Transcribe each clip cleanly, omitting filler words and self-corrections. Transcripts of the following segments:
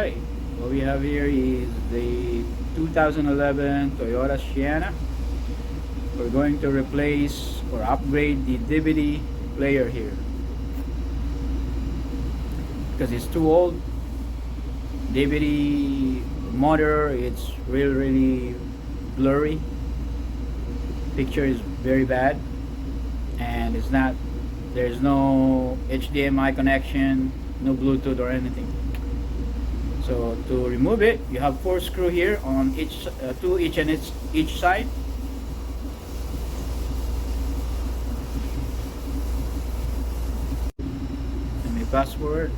Alright, what we have here is the 2011 Toyota Sienna. We're going to replace or upgrade the DVD player here because it's too old. DVD motor, it's really blurry. Picture is very bad, and there's no HDMI connection, no Bluetooth or anything. So to remove it, you have 4 screws here on each, two each side. Let me fast forward.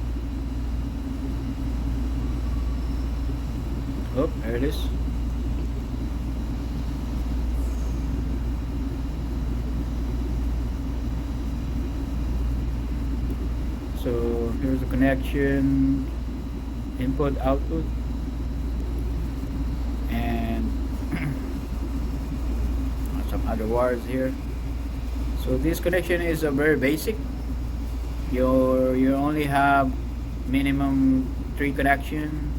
Oh, there it is. So here's the connection, input, output, and some other wires here. So this connection is a very basic. You only have minimum 3 connection.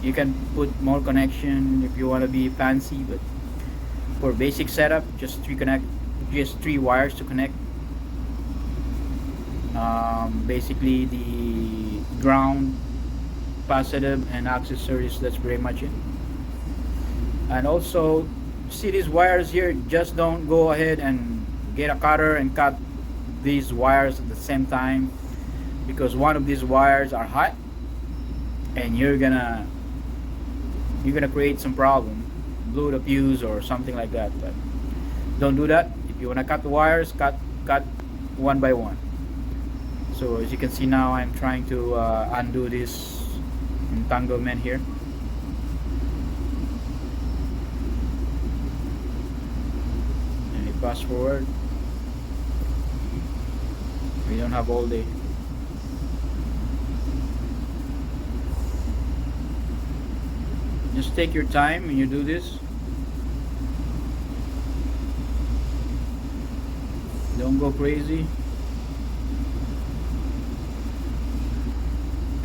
You can put more connection if you want to be fancy, but for basic setup, just 3 wires to connect. Basically the ground, positive, and accessories, that's pretty much it. And also, see these wires here, just don't go ahead and get a cutter and cut these wires at the same time, because one of these wires are hot and you're gonna create some problem, blow the fuse or something like that. But don't do that. If you want to cut the wires, cut one by one. So as you can see now, I'm trying to undo this entanglement here. Let me fast forward. We don't have all day. Just take your time when you do this. Don't go crazy.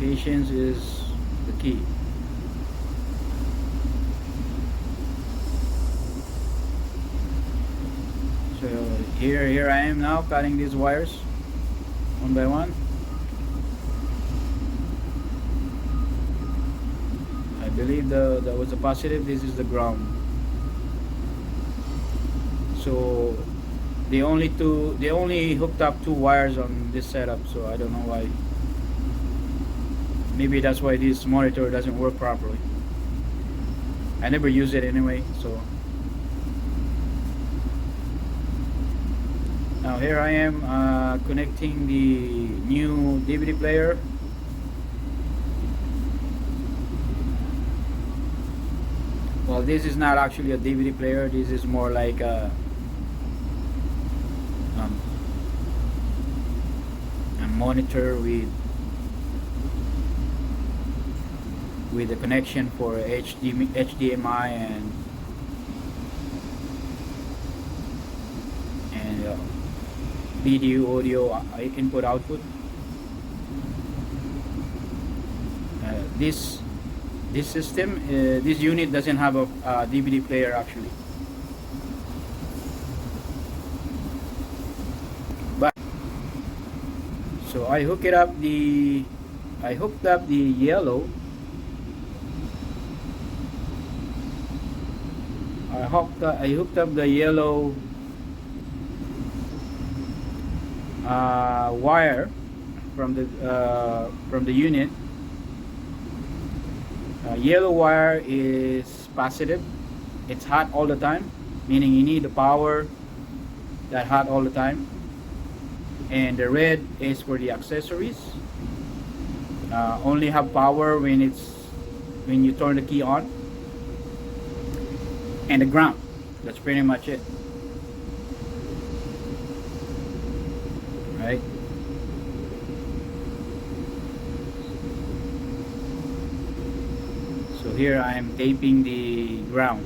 Patience is the key. So here I am now cutting these wires one by one. I believe that was a positive. This is the ground. So they only hooked up 2 wires on this setup. So I don't know why. Maybe that's why this monitor doesn't work properly. I never use it anyway, so now here I am connecting the new DVD player. Well, this is not actually a DVD player. This is more like a monitor with a connection for HDMI and video, audio, input, output. This system, this unit doesn't have a DVD player actually. But so I hooked up the yellow. I hooked up the yellow wire from the unit. Yellow wire is positive. It's hot all the time, meaning you need the power that hot all the time. And the red is for the accessories. Only have power when you turn the key on. And the ground. That's pretty much it. Right? So here I am taping the ground.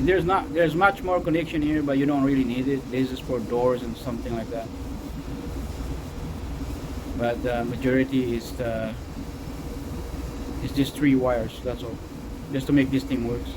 there's much more connection here, but you don't really need it. This is for doors and something like that. But the majority is just 3 wires. That's all, just to make this thing works.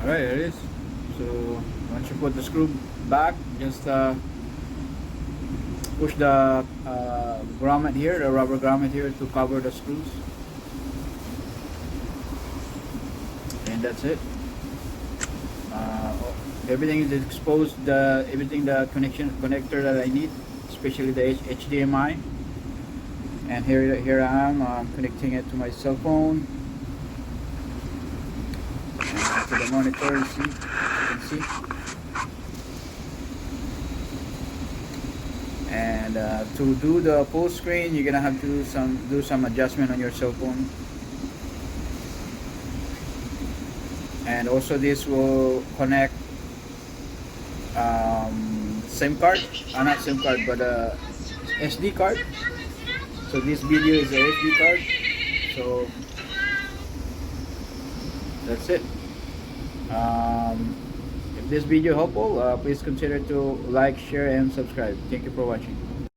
Alright, there it is. So once you put the screw back, just push the grommet here, the rubber grommet here, to cover the screws, and that's it. Everything is exposed. Everything, the connector that I need, especially the HDMI. And here I am connecting it to my cell phone and to the monitor. You can see. And to do the full screen, you're gonna have to do some adjustment on your cell phone. And also this will connect SIM card, not SIM card, but SD card. So this video is a SD card. So that's it. If this video helpful, please consider to like, share, and subscribe. Thank you for watching.